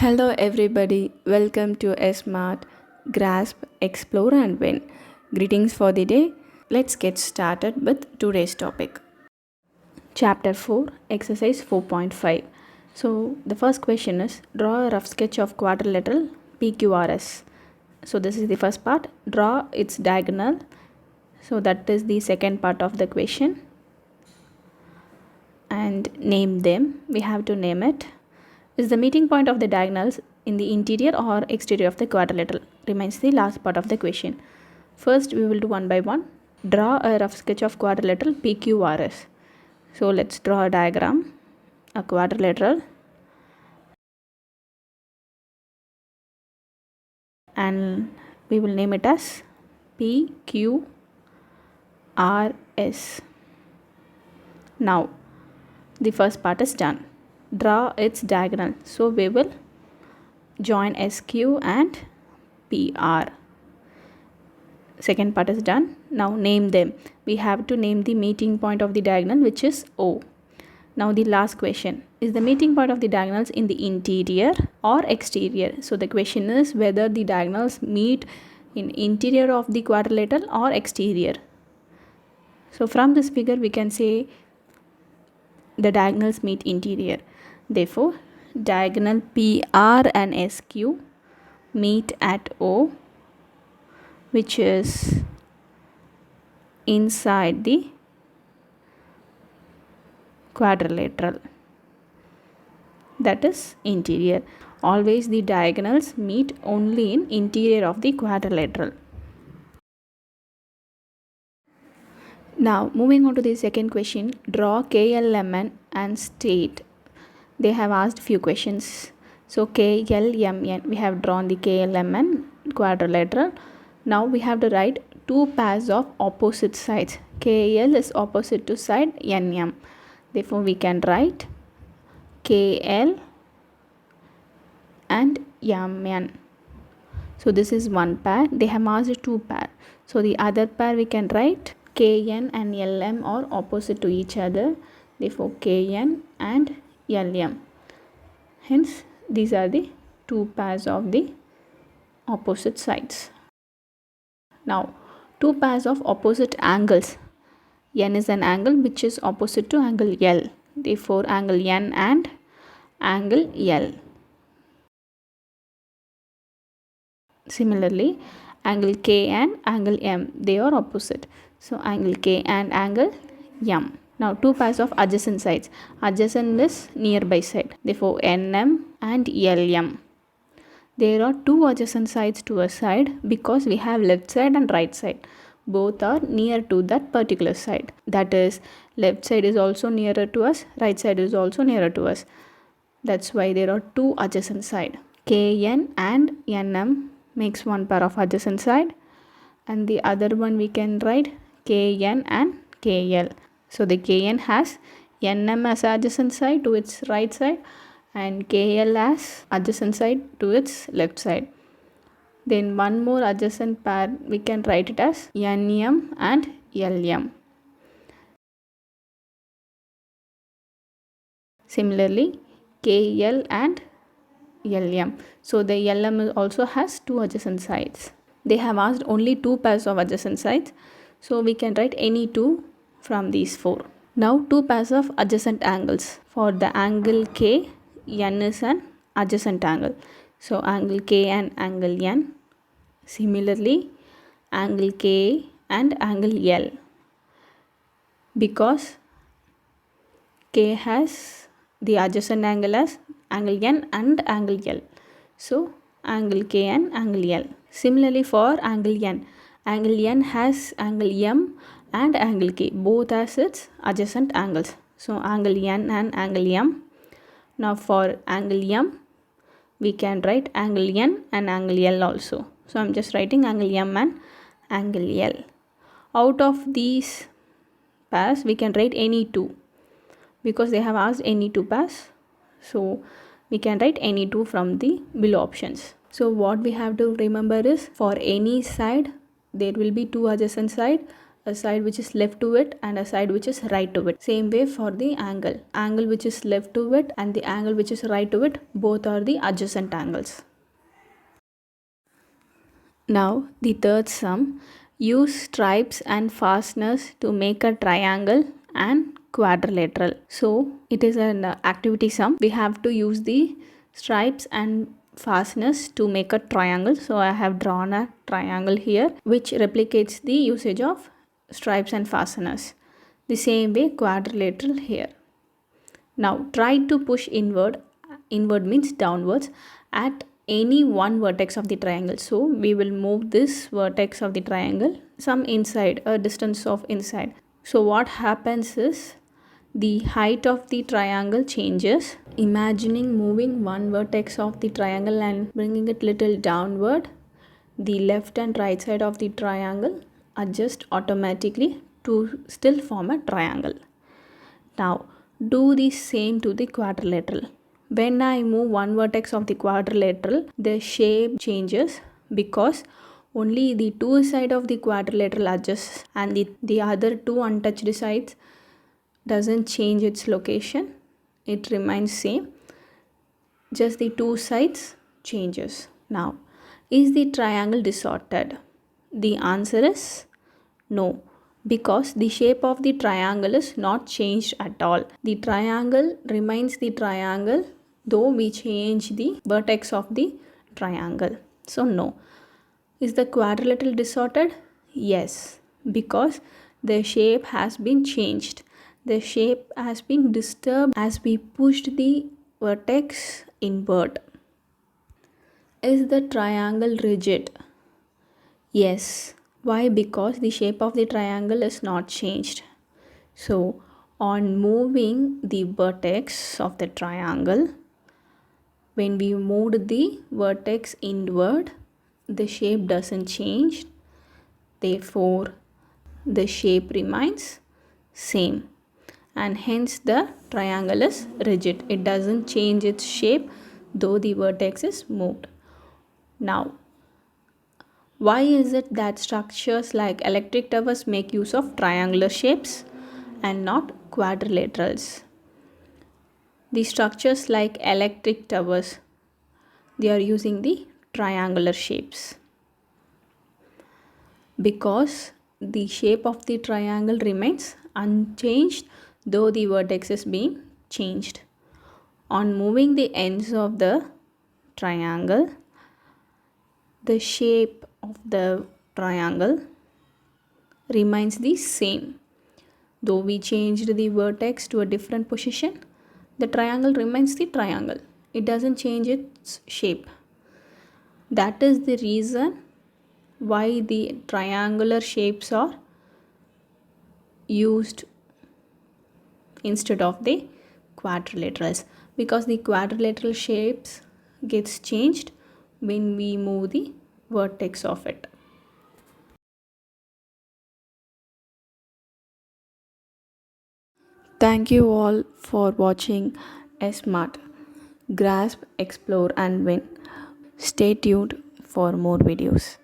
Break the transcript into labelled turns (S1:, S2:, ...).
S1: Hello everybody, welcome to Smart Grasp, Explore and Win. Greetings for the day. Let's get started with today's topic. Chapter 4, Exercise 4.5. So the first question is draw a rough sketch of quadrilateral PQRS. So this is the first part. Draw its diagonal. So that is the second part of the question. And name them. We have to name it. Is the meeting point of the diagonals in the interior or exterior of the quadrilateral? Remains the last part of the question. First, we will do one by one. Draw a rough sketch of quadrilateral PQRS. So let's draw a diagram, a quadrilateral, and we will name it as PQRS. Now, the first part is done. Draw its diagonal. So we will join SQ and PR. Second part is done. Now name them. We have to name the meeting point of the diagonal, which is O. Now the last question. Is the meeting point of the diagonals in the interior or exterior? So the question is whether the diagonals meet in interior of the quadrilateral or exterior. So from this figure we can say the diagonals meet interior. Therefore, diagonal PR and SQ meet at O, which is inside the quadrilateral. That is interior. Always the diagonals meet only in interior of the quadrilateral. Now moving on to the second question. Draw KLMN and state. They have asked few questions. So KLMN, we have drawn the KLMN quadrilateral. Now we have to write two pairs of opposite sides. KL is opposite to side NM. Therefore we can write KL and MN. So this is one pair. They have asked two pair. So the other pair we can write KN and LM are opposite to each other. Therefore KN and LM. Hence these are the two pairs of the opposite sides. Now two pairs of opposite angles. N is an angle which is opposite to angle L. Therefore angle N and angle L. Similarly, angle K and angle M, they are opposite. So angle K and angle M. Now two pairs of adjacent sides. Adjacent is nearby side. Therefore NM and LM. There are two adjacent sides to a side because we have left side and right side. Both are near to that particular side. That is, left side is also nearer to us, right side is also nearer to us. That's why there are two adjacent side. KN and NM makes one pair of adjacent side, and the other one we can write KN and KL. So the KN has NM as adjacent side to its right side and KL as adjacent side to its left side. Then one more adjacent pair we can write it as NM and LM. Similarly KL and LM. So the LM also has two adjacent sides. They have asked only two pairs of adjacent sides. So we can write any two from these four. Now two pairs of adjacent angles. For the angle K, N is an adjacent angle. So angle K and angle N. Similarly, angle K and angle L. Because K has the adjacent angle as angle N and angle L. So angle K and angle L. Similarly for angle N. Angle N has angle M and angle K. Both as its adjacent angles. So angle N and angle M. Now for angle M, we can write angle N and angle L also. So I'm just writing angle M and angle L. Out of these pairs, we can write any two. Because they have asked any two pairs. So we can write any two from the below options. So what we have to remember is for any side, there will be two adjacent side. a side which is left to it and a side which is right to it. Same way for the angle. Angle which is left to it and the angle which is right to it, both are the adjacent angles. Now the third sum, use stripes and fasteners to make a triangle and quadrilateral. So it is an activity sum. We have to use the stripes and fasteners to make a triangle. So I have drawn a triangle here which replicates the usage of stripes and fasteners. The same way quadrilateral here. Now try to push inward. Inward means downwards at any one vertex of the triangle. So we will move this vertex of the triangle some inside, a distance of inside. So what happens is the height of the triangle changes. Imagining moving one vertex of the triangle and bringing it little downward, the left and right side of the triangle adjust automatically to still form a triangle. Now do the same to the quadrilateral. When I move one vertex of the quadrilateral, the shape changes because only the two sides of the quadrilateral adjusts and the other two untouched sides doesn't change its location. It remains same. Just the two sides changes. Now, is the triangle distorted? The answer is no, because the shape of the triangle is not changed at all. The triangle remains the triangle though we change the vertex of the triangle. So no. Is the quadrilateral distorted? Yes, because the shape has been changed. The shape has been disturbed as we pushed the vertex inward. Is the triangle rigid? Yes. Why? Because the shape of the triangle is not changed. So on moving the vertex of the triangle, when we moved the vertex inward, the shape doesn't change. Therefore, the shape remains same. And hence the triangle is rigid. It doesn't change its shape though the vertex is moved. Now, why is it that structures like electric towers make use of triangular shapes and not quadrilaterals? The structures like electric towers, they are using the triangular shapes because the shape of the triangle remains unchanged though the vertex is being changed. On moving the ends of the triangle, the shape of the triangle remains the same. Though we changed the vertex to a different position, the triangle remains the triangle. It doesn't change its shape. That is the reason why the triangular shapes are used instead of the quadrilaterals, because the quadrilateral shapes gets changed when we move the vertex of it. Thank you all for watching Smart. Grasp, explore and win. Stay tuned for more videos.